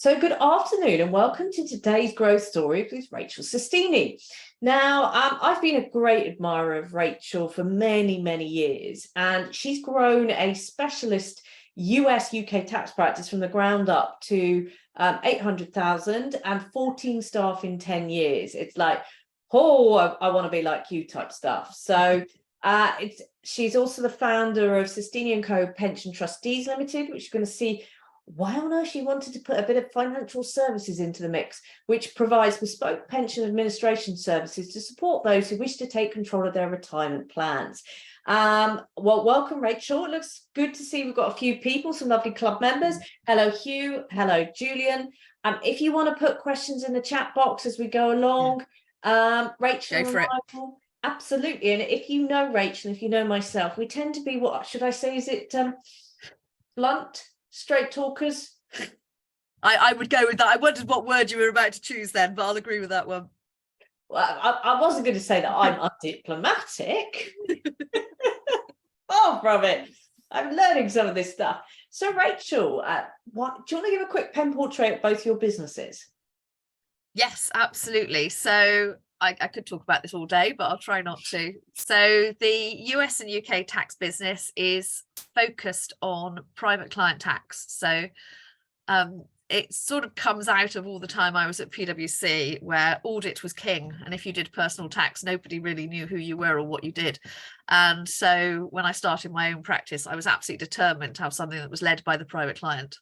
So good afternoon and welcome to today's growth story with Rachel Sestini. Now, I've been a great admirer of Rachel for many, many years, and she's grown a specialist US UK tax practice from the ground up to 800,000 and 14 staff in 10 years. It's like, oh, I want to be like you type stuff. So she's also the founder of Sestini & Co. Pension Trustees Limited, which you're going to see why on earth she wanted to put a bit of financial services into the mix, which provides bespoke pension administration services to support those who wish to take control of their retirement plans. Well, welcome, Rachel. It looks good to see we've got a few people, some lovely club members. Hello, Hugh. Hello, Julian. If you want to put questions in the chat box as we go along, Rachel go for it. Michael, absolutely. And if you know Rachel, if you know myself, we tend to be, what should I say, is it blunt? Straight talkers. I would go with that. I wondered what word you were about to choose then, but I'll agree with that one. Well, I wasn't going to say that I'm undiplomatic. Far from it. I'm learning some of this stuff. So, Rachel, do you want to give a quick pen portrait of both your businesses? Yes, absolutely. So I could talk about this all day, but I'll try not to. So the US and UK tax business is focused on private client tax. So it sort of comes out of all the time I was at PwC, where audit was king. And if you did personal tax, nobody really knew who you were or what you did. And so when I started my own practice, I was absolutely determined to have something that was led by the private client.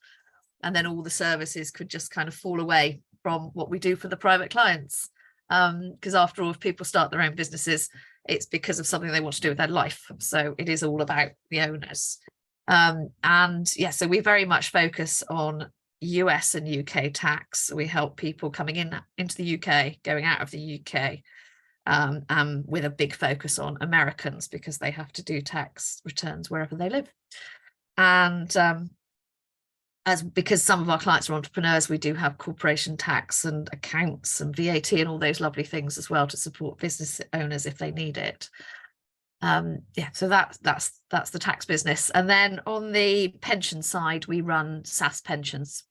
And then all the services could just kind of fall away from what we do for the private clients. Because after all, if people start their own businesses, it's because of something they want to do with their life. So it is all about the owners. And yeah, so we very much focus on US and UK tax. We help people coming into the UK, going out of the UK, with a big focus on Americans because they have to do tax returns wherever they live. And because some of our clients are entrepreneurs, we do have corporation tax and accounts and VAT and all those lovely things as well to support business owners if they need it. Yeah, so that's the tax business. And then on the pension side, we run SaaS pensions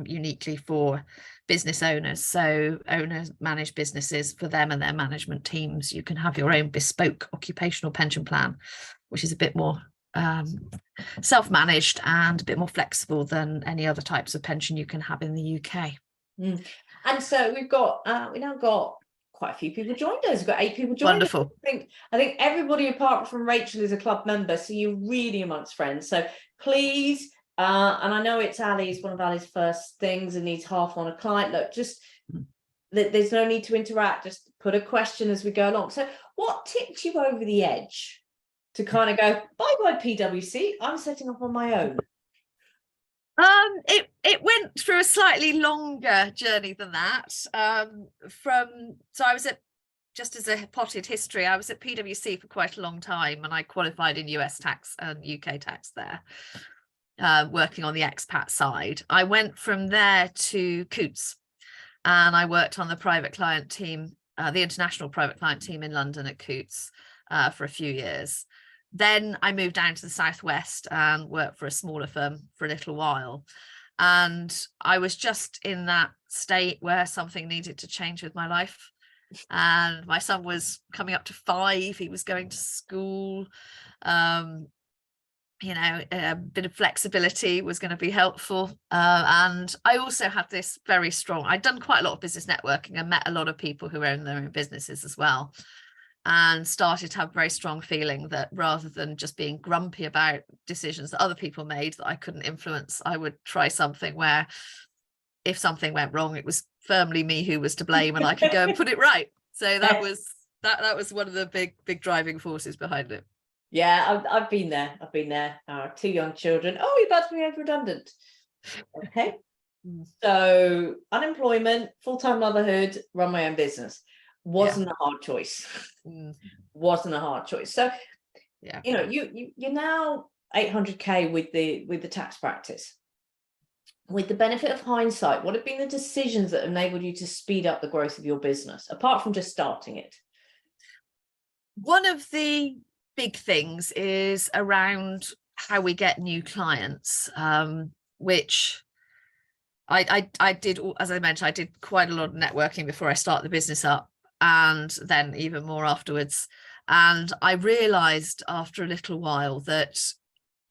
uniquely for business owners. So owners manage businesses for them and their management teams. You can have your own bespoke occupational pension plan, which is a bit more self-managed and a bit more flexible than any other types of pension you can have in the UK. And so we now got quite a few people joined us. We've got 8 people joined us. Wonderful. I think everybody apart from Rachel is a club member, so you're really amongst friends. So please, and I know it's Ali's one of Ali's first things and needs half on a client. Look, just there's no need to interact. Just put a question as we go along. So what tipped you over the edge to kind of go, bye PwC, I'm setting up on my own? It went through a slightly longer journey than that. So I was just as a potted history, I was at PwC for quite a long time, and I qualified in US tax and UK tax there, working on the expat side. I went from there to Coutts, and I worked on the private client team, the international private client team in London at Coutts for a few years. Then I moved down to the southwest and worked for a smaller firm for a little while. And I was just in that state where something needed to change with my life. And my son was coming up to 5. He was going to school. A bit of flexibility was going to be helpful. And I also had this very strong, I'd done quite a lot of business networking and met a lot of people who own their own businesses as well. And started to have a very strong feeling that rather than just being grumpy about decisions that other people made that I couldn't influence, I would try something where if something went wrong, it was firmly me who was to blame and I could go and put it right. So that was one of the big driving forces behind it. Yeah, I've been there. 2 young children. Oh, you're about to be made redundant. Okay. So unemployment, full-time motherhood, run my own business. Wasn't a hard choice. Wasn't a hard choice. So yeah, you're now 800k with the tax practice. With the benefit of hindsight, what have been the decisions that enabled you to speed up the growth of your business, apart from just starting it? One of the big things is around how we get new clients, which I did, as I mentioned, I did quite a lot of networking before I started the business up, and then even more afterwards. And I realized after a little while that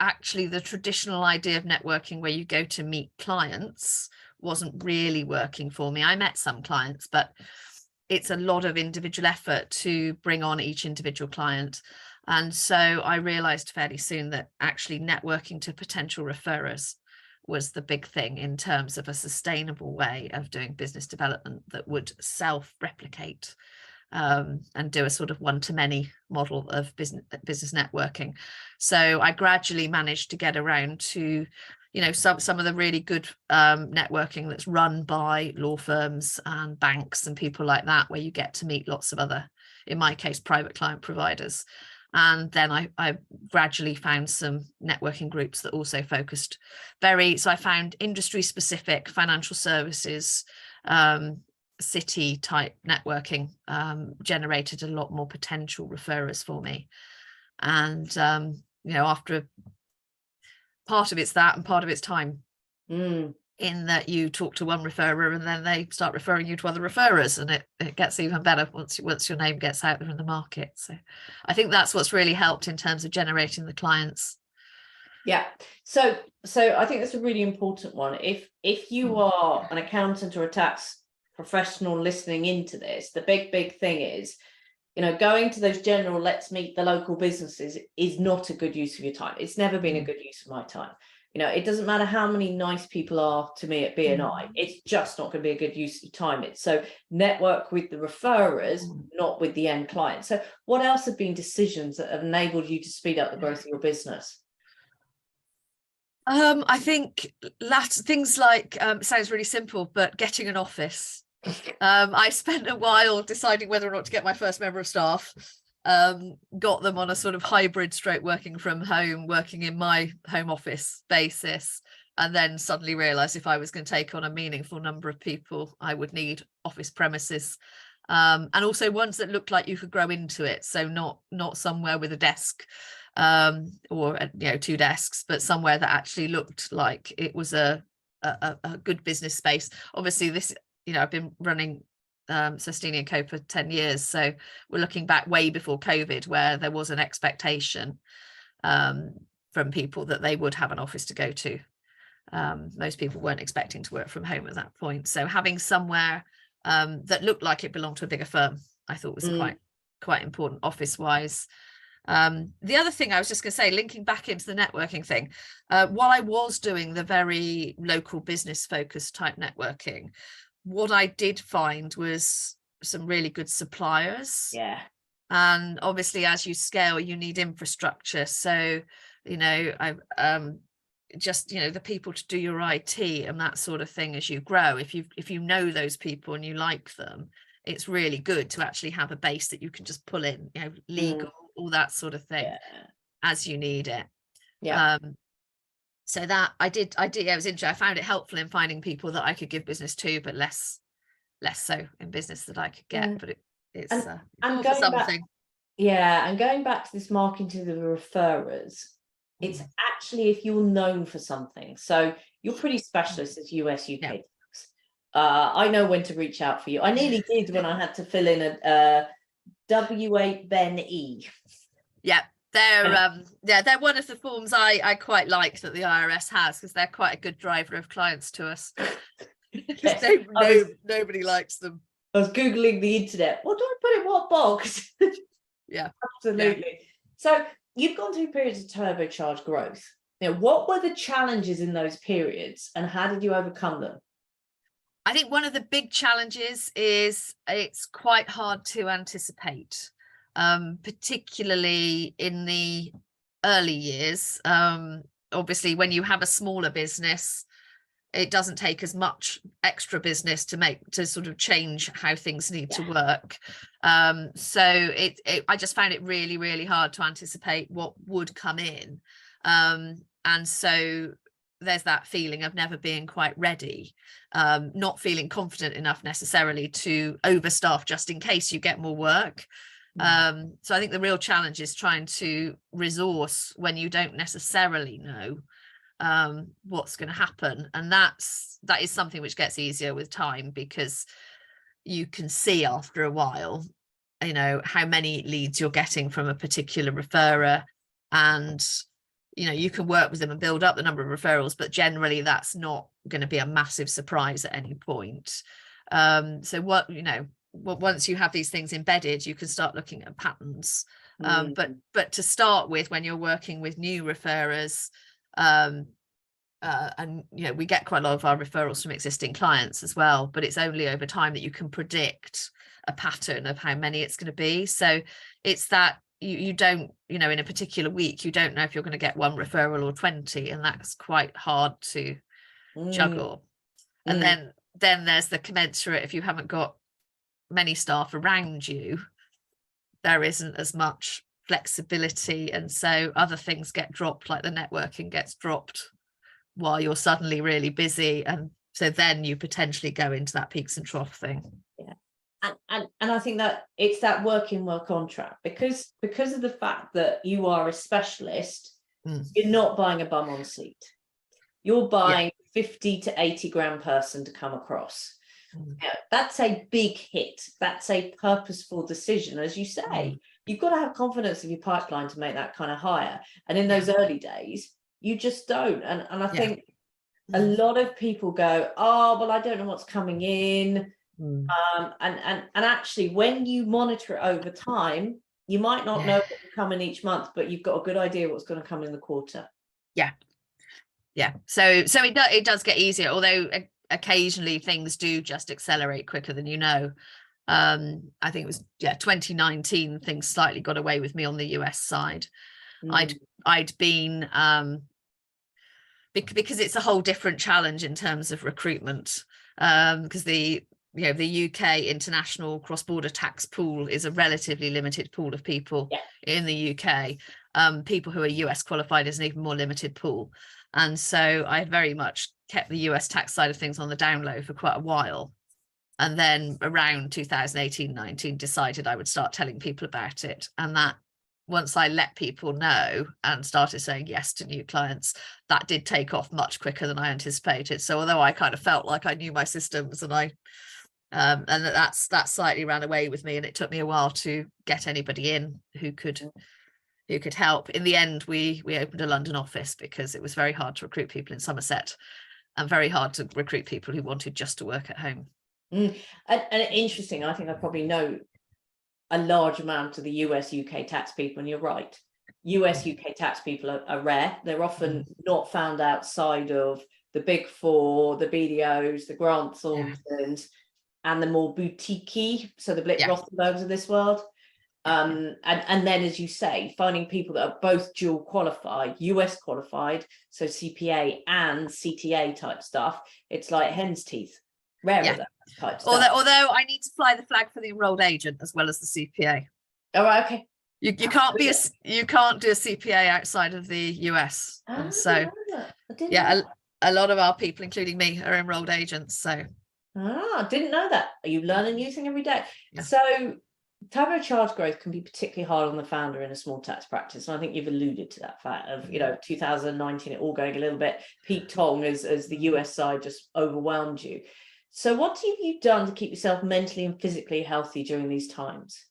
actually the traditional idea of networking where you go to meet clients wasn't really working for me. I met some clients, but it's a lot of individual effort to bring on each individual client. And so I realized fairly soon that actually networking to potential referrers was the big thing in terms of a sustainable way of doing business development that would self-replicate, and do a sort of one-to-many model of business networking. So I gradually managed to get around to, some of the really good networking that's run by law firms and banks and people like that, where you get to meet lots of other, in my case, private client providers. And then I gradually found some networking groups that also focused so I found industry specific financial services, city type networking, generated a lot more potential referrers for me. And after, part of it's that and part of it's time, in that you talk to one referrer and then they start referring you to other referrers, and it gets even better once your name gets out there in the market. So I think that's what's really helped in terms of generating the clients. Yeah, so I think that's a really important one. If you are an accountant or a tax professional listening into this, the big thing is, going to those general let's meet the local businesses is not a good use of your time. It's never been a good use of my time. It doesn't matter how many nice people are to me at BNI, it's just not going to be a good use of time. It's so network with the referrers, not with the end client. So what else have been decisions that have enabled you to speed up the growth of your business? I think things like, sounds really simple, but getting an office. I spent a while deciding whether or not to get my first member of staff, got them on a sort of hybrid stroke working from home, working in my home office basis, and then suddenly realized if I was going to take on a meaningful number of people, I would need office premises, and also ones that looked like you could grow into it. So not somewhere with a desk, or two desks, but somewhere that actually looked like it was a good business space. Obviously this, I've been running Sestini & Co for 10 years, so we're looking back way before COVID, where there was an expectation from people that they would have an office to go to. Most people weren't expecting to work from home at that point, so having somewhere that looked like it belonged to a bigger firm, I thought was quite important office wise. The other thing I was just going to say, linking back into the networking thing, while I was doing the very local business focused type networking, what I did find was some really good suppliers. Yeah. And obviously as you scale, you need infrastructure. So, I just, the people to do your IT and that sort of thing as you grow. If you know those people and you like them, it's really good to actually have a base that you can just pull in, legal, all that sort of thing, as you need it. Yeah. So that I did. It was interesting. I found it helpful in finding people that I could give business to, but less so in business that I could get. But it's and for going something. back, and going back to this marketing to the referrers, it's actually if you're known for something. So you're pretty specialist as US UK tax. I know when to reach out for you. I nearly did when I had to fill in a W8 Ben E. Yeah. They're one of the forms I quite like that the IRS has, because they're quite a good driver of clients to us. Yes, nobody likes them. I was Googling the internet. What do I put in what box? Yeah, absolutely. Yeah. So you've gone through periods of turbocharged growth. What were the challenges in those periods and how did you overcome them? I think one of the big challenges is it's quite hard to anticipate. Particularly in the early years. Obviously, when you have a smaller business, it doesn't take as much extra business to sort of change how things need to work. So I just found it really, really hard to anticipate what would come in. And so there's that feeling of never being quite ready, not feeling confident enough necessarily to overstaff just in case you get more work. So I think the real challenge is trying to resource when you don't necessarily know what's going to happen. And that is something which gets easier with time, because you can see after a while, you know, how many leads you're getting from a particular referrer, and you know, you can work with them and build up the number of referrals, but generally that's not going to be a massive surprise at any point. So what, you know, once you have these things embedded, you can start looking at patterns. But to start with, when you're working with new referrers, and you know, we get quite a lot of our referrals from existing clients as well, but it's only over time that you can predict a pattern of how many it's going to be. So it's that you don't, you know, in a particular week, you don't know if you're going to get 1 referral or 20, and that's quite hard to juggle. And then there's the commensurate, if you haven't got many staff around you, there isn't as much flexibility, and so other things get dropped, like the networking gets dropped while you're suddenly really busy, and so then you potentially go into that peaks and trough thing. Yeah. And I think that it's that working well contract, because of the fact that you are a specialist, you're not buying a bum on seat. You're buying 50 to 80 grand person to come across. Yeah, that's a big hit. That's a purposeful decision. As you say, you've got to have confidence in your pipeline to make that kind of hire. And in those early days, you just don't. And I think a lot of people go, oh, well, I don't know what's coming in. And actually, when you monitor it over time, you might not know what's coming each month, but you've got a good idea what's going to come in the quarter. So it does get easier, although occasionally things do just accelerate quicker than you know. I think it was 2019 things slightly got away with me on the US side. I'd been because it's a whole different challenge in terms of recruitment, because the UK international cross-border tax pool is a relatively limited pool of people in the UK. People who are US qualified is an even more limited pool. And so I very much kept the US tax side of things on the down low for quite a while. And then around 2018-19 decided I would start telling people about it. And that, once I let people know and started saying yes to new clients, that did take off much quicker than I anticipated. So although I kind of felt like I knew my systems, and and that slightly ran away with me, and it took me a while to get anybody in who could help. In the end, we opened a London office because it was very hard to recruit people in Somerset, and very hard to recruit people who wanted just to work at home. And interesting, I think I probably know a large amount of the US UK tax people, and you're right, US UK tax people are rare. They're often not found outside of the big four, the BDOs, the Grant Thorntons, and the more boutique-y, so the Blick Rothenbergs of this world. And then, as you say, finding people that are both dual qualified, US qualified, so CPA and CTA type stuff, it's like hen's teeth. Rarer that type stuff. Although I need to fly the flag for the enrolled agent as well as the CPA. Oh, right, okay. You can't do a CPA outside of the US. And so a lot of our people, including me, are enrolled agents. So I didn't know that. You learn a new thing every day. So turbocharged growth can be particularly hard on the founder in a small tax practice, and I think you've alluded to that fact of 2019 it all going a little bit Pete Tong as the US side just overwhelmed you. So what have you done to keep yourself mentally and physically healthy during these times?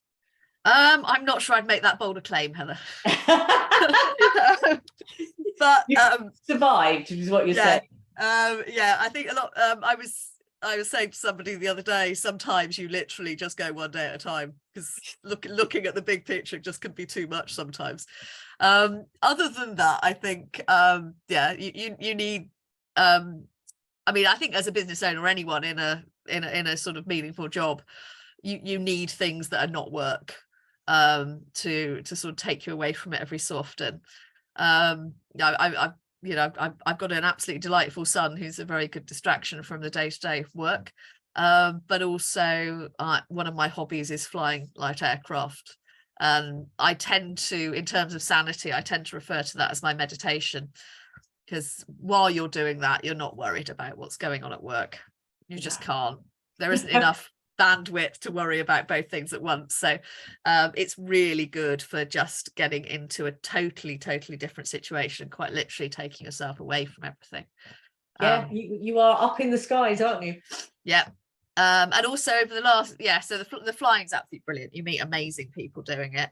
I'm not sure I'd make that bolder claim, Heather. But you survived, is what you're saying. I think a lot. I was saying to somebody the other day, sometimes you literally just go one day at a time, because looking at the big picture just can be too much sometimes. Other than that, I think you need. I mean, I think as a business owner or anyone in a sort of meaningful job, you need things that are not work to sort of take you away from it every so often. I've got an absolutely delightful son who's a very good distraction from the day-to-day work, but also one of my hobbies is flying light aircraft, and I tend to, in terms of sanity, I tend to refer to that as my meditation, because while you're doing that, you're not worried about what's going on at work. You just can't. There isn't enough bandwidth to worry about both things at once. So it's really good for just getting into a totally different situation, quite literally taking yourself away from everything. Yeah, you are up in the skies, aren't you? Yeah. And also over the last, so the flying's absolutely brilliant. You meet amazing people doing it.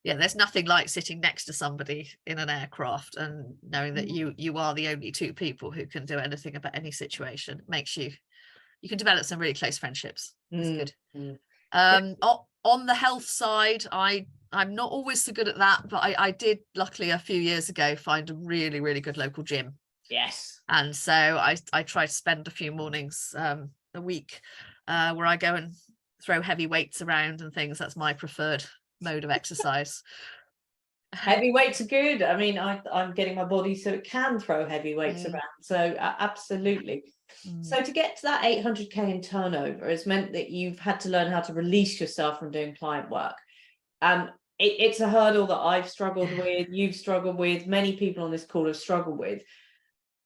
Yeah, there's nothing like sitting next to somebody in an aircraft and knowing that you are the only two people who can do anything about any situation. It makes you can develop some really close friendships. It's good. On the health side, I'm not always so good at that, but I did luckily a few years ago find a really good local gym. Yes. And so I try to spend a few mornings a week where I go and throw heavy weights around and things. That's my preferred mode of exercise. Heavy weights are good. I mean, I'm getting my body so it can throw heavy weights around. So absolutely. So to get to that 800k in turnover has meant that you've had to learn how to release yourself from doing client work. It's a hurdle that I've struggled with, you've struggled with, many people on this call have struggled with.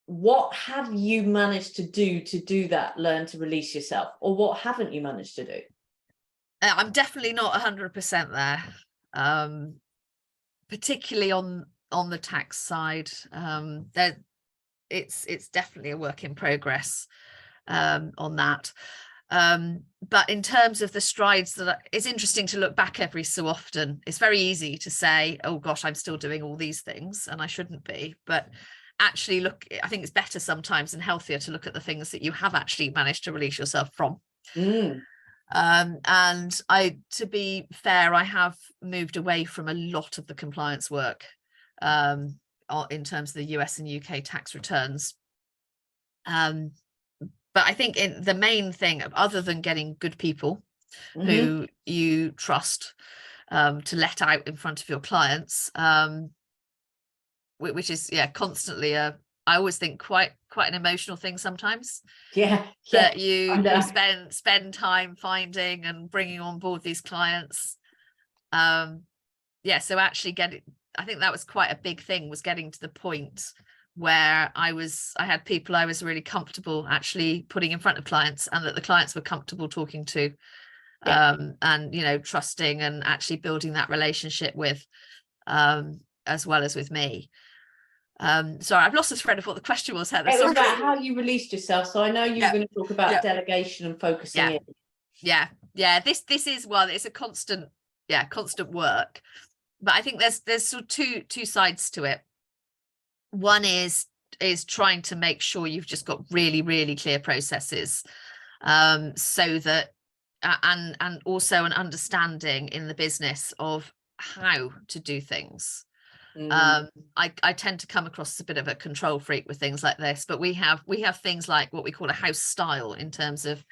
What have you managed to do that, learn to release yourself, or what haven't you managed to do? I'm definitely not 100% there, particularly on the tax side. It's definitely a work in progress on that. But in terms of the strides it's interesting to look back every so often. It's very easy to say, oh gosh, I'm still doing all these things and I shouldn't be, but actually I think it's better sometimes and healthier to look at the things that you have actually managed to release yourself from. And to be fair, I have moved away from a lot of the compliance work in terms of the US and UK tax returns. But I think the main thing, other than getting good people who you trust to let out in front of your clients, which is constantly I always think quite an emotional thing sometimes. That you spend time finding and bringing on board these clients. So actually I think that was quite a big thing, was getting to the point where I had people I was really comfortable actually putting in front of clients, and that the clients were comfortable talking to, and trusting and actually building that relationship with, as well as with me. Sorry, I've lost the thread of what the question was, Heather. It was about how you released yourself. So I know you were going to talk about delegation and focusing in. This is it's a constant work, but I think there's sort of two sides to it. One is trying to make sure you've just got really clear processes, so that and also an understanding in the business of how to do things. I tend to come across as a bit of a control freak with things like this, but we have things like what we call a house style in terms of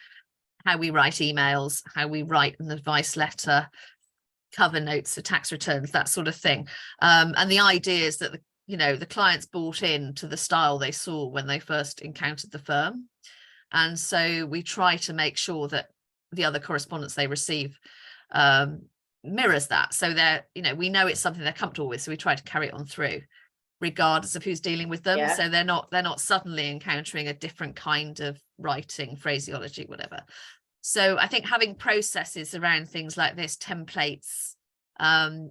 how we write emails, how we write an advice letter, cover notes for tax returns, that sort of thing. And the idea is that the clients bought into the style they saw when they first encountered the firm, and so we try to make sure that the other correspondence they receive mirrors that, so they're we know it's something they're comfortable with, so we try to carry it on through regardless of who's dealing with them. So they're not suddenly encountering a different kind of writing, phraseology, whatever. So I think having processes around things like this, templates,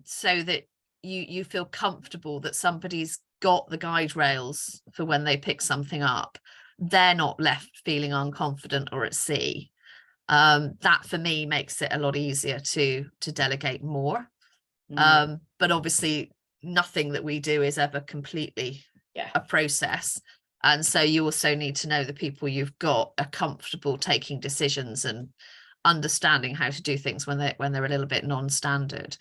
so that you feel comfortable that somebody's got the guide rails for when they pick something up, they're not left feeling unconfident or at sea. That for me makes it a lot easier to delegate more. But obviously nothing that we do is ever completely a process, and so you also need to know the people you've got are comfortable taking decisions and understanding how to do things when they're a little bit non-standard.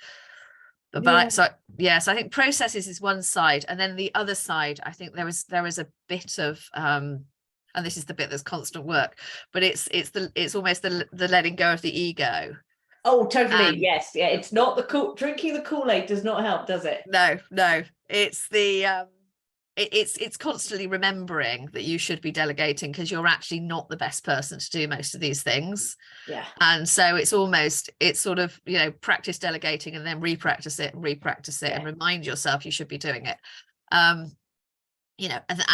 So I think processes is one side, and then the other side, I think there is a bit of and this is the bit that's constant work, but it's almost the letting go of the ego. Oh, totally. Yes. Yeah. It's not drinking the Kool-Aid does not help, does it? No. It's the it's constantly remembering that you should be delegating, because you're actually not the best person to do most of these things. And so it's sort of practice delegating and then repractice it and remind yourself you should be doing it. And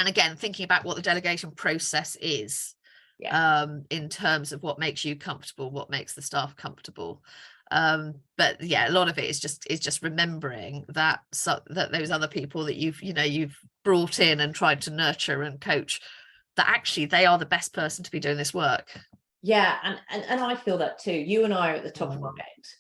again, thinking about what the delegation process is, in terms of what makes you comfortable, what makes the staff comfortable. But yeah, a lot of it is just remembering that that those other people that you've brought in and tried to nurture and coach, that actually they are the best person to be doing this work. Yeah, and I feel that too. You and I are at the top of our games.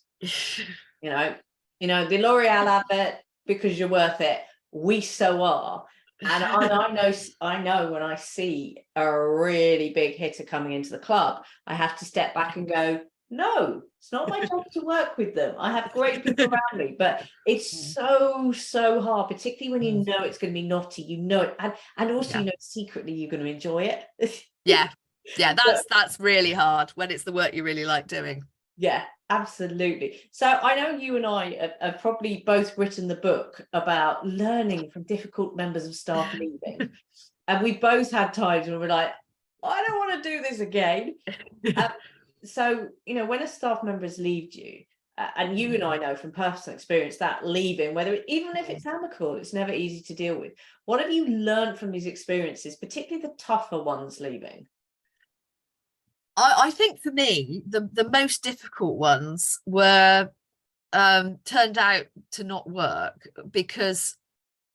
you know, the L'Oreal advert, because you're worth it. We so are. And I know when I see a really big hitter coming into the club, I have to step back and go, no, it's not my job to work with them. I have great people around me, but it's so hard, particularly when you know it's going to be naughty, you know it, and also you know secretly you're going to enjoy it. yeah, that's really hard when it's the work you really like doing. Yeah, absolutely. So I know you and I have probably both written the book about learning from difficult members of staff leaving, and we both had times when we're like, I don't want to do this again. So, you know, when a staff member has left you, and you and I know from personal experience that leaving, even if it's amicable, it's never easy to deal with. What have you learned from these experiences, particularly the tougher ones leaving? I think for me, the most difficult ones were turned out to not work because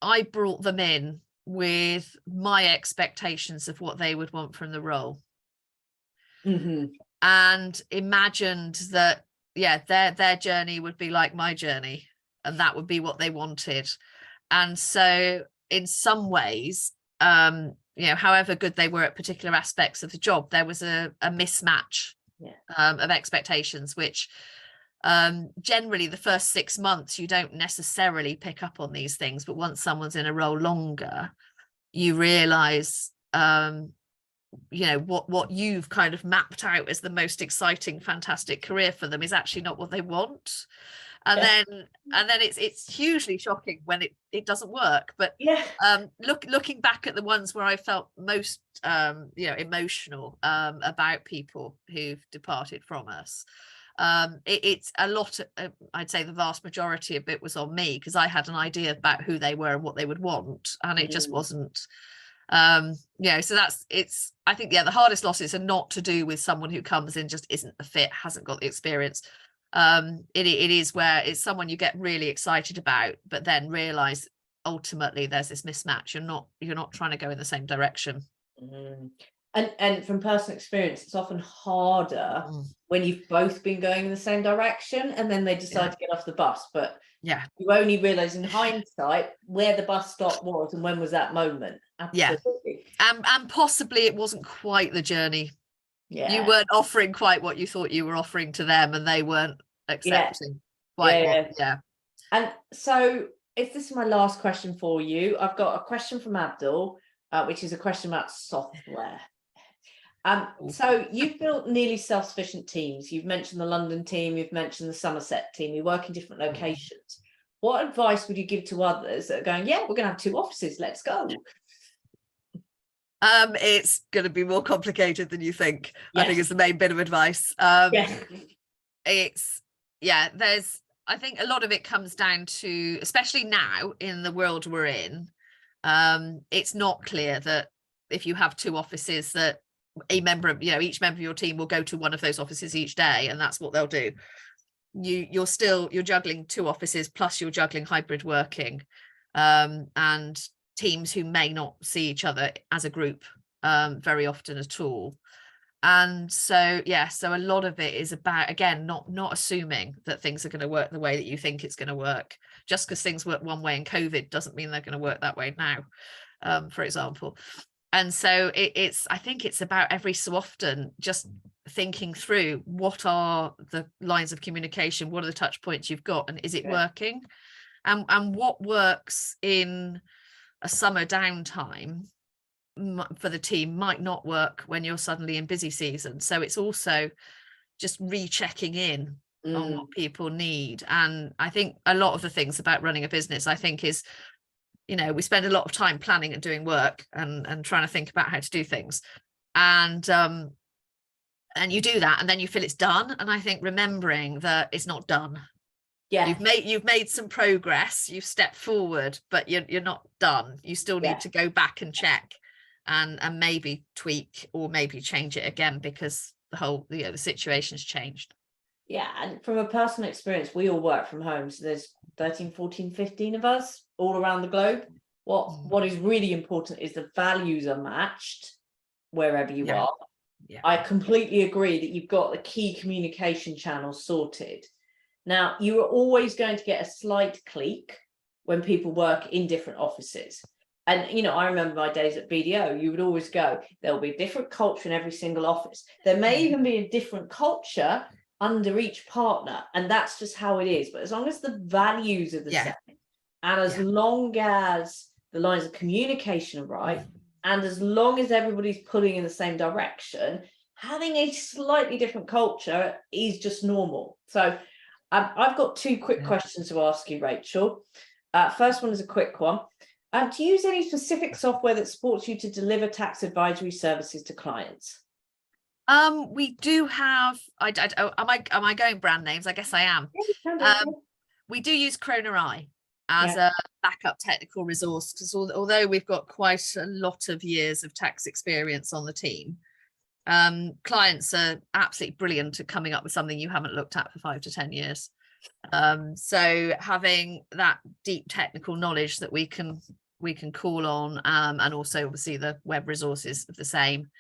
I brought them in with my expectations of what they would want from the role. And imagined that their journey would be like my journey, and that would be what they wanted. And so in some ways, however good they were at particular aspects of the job, there was a mismatch of expectations, which generally the first 6 months you don't necessarily pick up on these things, but once someone's in a role longer, you realize what you've kind of mapped out as the most exciting, fantastic career for them is actually not what they want. And then it's hugely shocking when it doesn't work. But looking back at the ones where I felt most emotional about people who've departed from us, it's a lot. I'd say the vast majority of it was on me, because I had an idea about who they were and what they would want, and it just wasn't. So I think the hardest losses are not to do with someone who comes in just isn't a fit, hasn't got the experience. It is where it's someone you get really excited about, but then realize ultimately there's this mismatch. You're not trying to go in the same direction. And from personal experience, it's often harder when you've both been going in the same direction and then they decide to get off the bus. But you only realize in hindsight where the bus stop was and when was that moment. Absolutely. And possibly it wasn't quite the journey. You weren't offering quite what you thought you were offering to them, and they weren't accepting quite what. And so if this is my last question for you, I've got a question from Abdul, which is a question about software. So you've built nearly self-sufficient teams. You've mentioned the London team, you've mentioned the Somerset team, you work in different locations. What advice would you give to others that are going, we're going to have 2 offices, let's go? It's going to be more complicated than you think. I think is the main bit of advice. I think a lot of it comes down to, especially now in the world we're in, it's not clear that if you have 2 offices that each member of your team will go to one of those offices each day and that's what they'll do. You're juggling 2 offices, plus you're juggling hybrid working, and teams who may not see each other as a group very often at all. And so so a lot of it is about, again, not assuming that things are going to work the way that you think it's going to work. Just because things work one way in COVID doesn't mean they're going to work that way now, for example. And so I think it's about every so often just thinking through what are the lines of communication, what are the touch points you've got, and is it working, and what works in a summer downtime for the team might not work when you're suddenly in busy season. So it's also just rechecking in on what people need. And I think a lot of the things about running a business, I think, is we spend a lot of time planning and doing work and trying to think about how to do things, and you do that and then you feel it's done, and I think remembering that it's not done. You've made some progress, you've stepped forward, but you're not done. You still need to go back and check and maybe tweak or maybe change it again because the situation's changed. Yeah, and from a personal experience, we all work from home, so there's 13, 14, 15 of us all around the globe. What is really important is the values are matched wherever you are. Yeah. I completely agree that you've got the key communication channels sorted. Now, you are always going to get a slight clique when people work in different offices. And, you know, I remember my days at BDO, you would always go, there'll be a different culture in every single office. There may even be a different culture under each partner, and that's just how it is. But as long as the values are the same, and as long as the lines of communication are right, and as long as everybody's pulling in the same direction, having a slightly different culture is just normal. So I've got two quick questions to ask you, Rachel. First one is a quick one. Do you use any specific software that supports you to deliver tax advisory services to clients? We do have. Am I going brand names? I guess I am. We do use Kroner Eye as a backup technical resource, because although we've got quite a lot of years of tax experience on the team, clients are absolutely brilliant at coming up with something you haven't looked at for 5 to 10 years. So having that deep technical knowledge that we can call on, and also obviously the web resources of the same,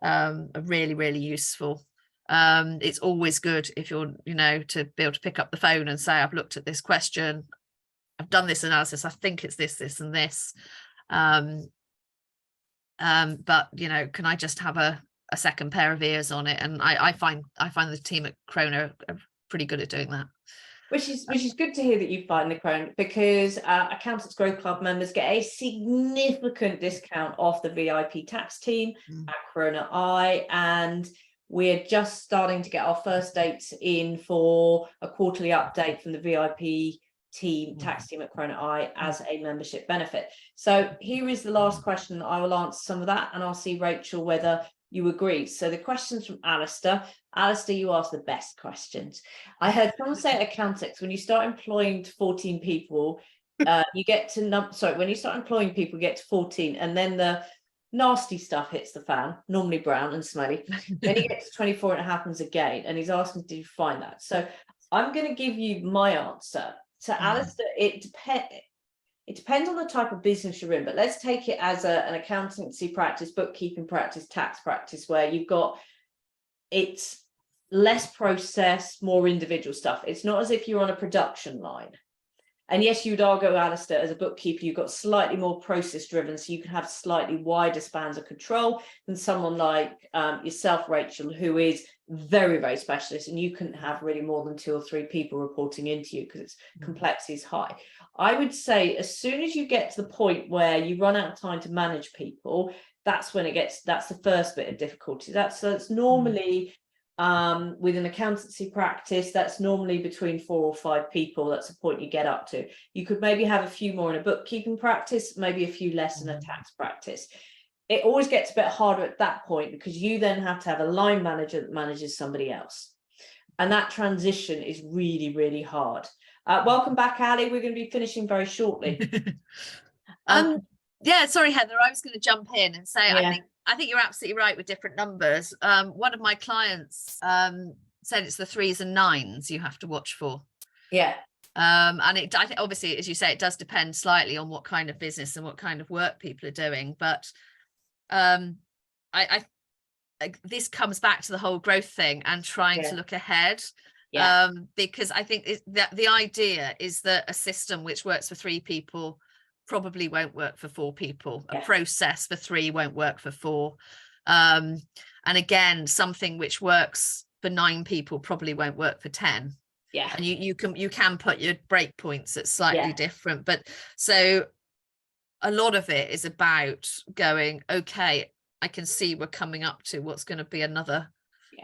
are really, really useful. It's always good if you're, to be able to pick up the phone and say, I've looked at this question, I've done this analysis, I think it's this and this. But can I just have a second pair of ears on it? And I find the team at Kroner are pretty good at doing that. Which is good to hear that you find the Kroner, because Accountants Growth Club members get a significant discount off the VIP tax team at Kroner Eye, and we're just starting to get our first dates in for a quarterly update from the VIP tax team at Kroner Eye as a membership benefit. So here is the last question. I will answer some of that, and I'll see, Rachel, whether you agree. So the question's from Alistair. Alistair, you ask the best questions. I heard someone say at Accountex, when you start employing 14 people, you get to when you start employing people, you get to 14, and then the nasty stuff hits the fan, normally brown and smelly. Then you get to 24 and it happens again. And he's asking, did you find that? So I'm going to give you my answer. To Alistair, it depends on the type of business you're in, but let's take it as an accountancy practice, bookkeeping practice, tax practice, where it's less process, more individual stuff. It's not as if you're on a production line. And yes, you'd argue, Alistair, as a bookkeeper, you've got slightly more process driven, so you can have slightly wider spans of control than someone like yourself, Rachel, who is very, very specialist, and you couldn't have really more than 2 or 3 people reporting into you because its complexity is high. I would say as soon as you get to the point where you run out of time to manage people, that's the first bit of difficulty. That's normally with an accountancy practice, that's normally between 4 or 5 people. That's the point you get up to. You could maybe have a few more in a bookkeeping practice, maybe a few less in a tax practice. It always gets a bit harder at that point, because you then have to have a line manager that manages somebody else. And that transition is really, really hard. Welcome back, Ali. We're going to be finishing very shortly. Yeah, sorry, Heather, I was going to jump in and say, I think you're absolutely right with different numbers. One of my clients said it's the 3s and 9s you have to watch for. Yeah. And I think obviously, as you say, it does depend slightly on what kind of business and what kind of work people are doing. But this comes back to the whole growth thing and trying to look ahead. Because I think that the idea is that a system which works for 3 people probably won't work for 4 people. A process for 3 won't work for 4. And again, something which works for 9 people probably won't work for 10. Yeah. And you can put your break points at slightly different. But so a lot of it is about going, okay, I can see we're coming up to what's going to be another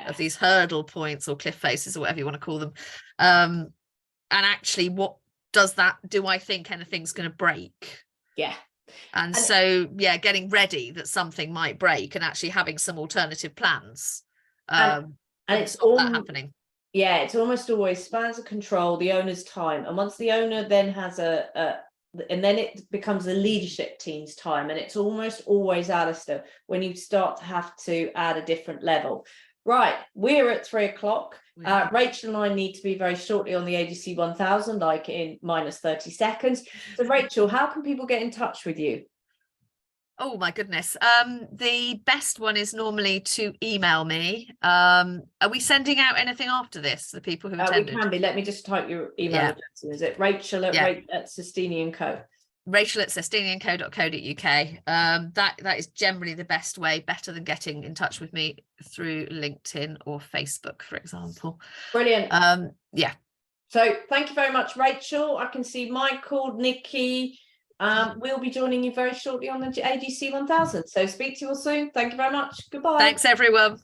of these hurdle points or cliff faces or whatever you want to call them. And actually, what does that do? I think anything's going to break. And so getting ready that something might break and actually having some alternative plans and it's all that happening. It's almost always spans of control, the owner's time, and once the owner then has a and then it becomes the leadership team's time, and it's almost always, Alistair, when you start to have to add a different level. Right, we're at 3 o'clock. Rachel and I need to be very shortly on the ADC 1000, like in minus 30 seconds. So Rachel, how can people get in touch with you? Oh my goodness. The best one is normally to email me. Are we sending out anything after this, the people who attended? We can be. Let me just type your email address. Is it Rachel at Sestini & Co? Rachel at sestiniandco.co.uk. That is generally the best way, better than getting in touch with me through LinkedIn or Facebook, for example. Brilliant. Yeah. So thank you very much, Rachel. I can see Michael, Nikki. We'll be joining you very shortly on the ADC 1000. So speak to you all soon. Thank you very much. Goodbye. Thanks, everyone.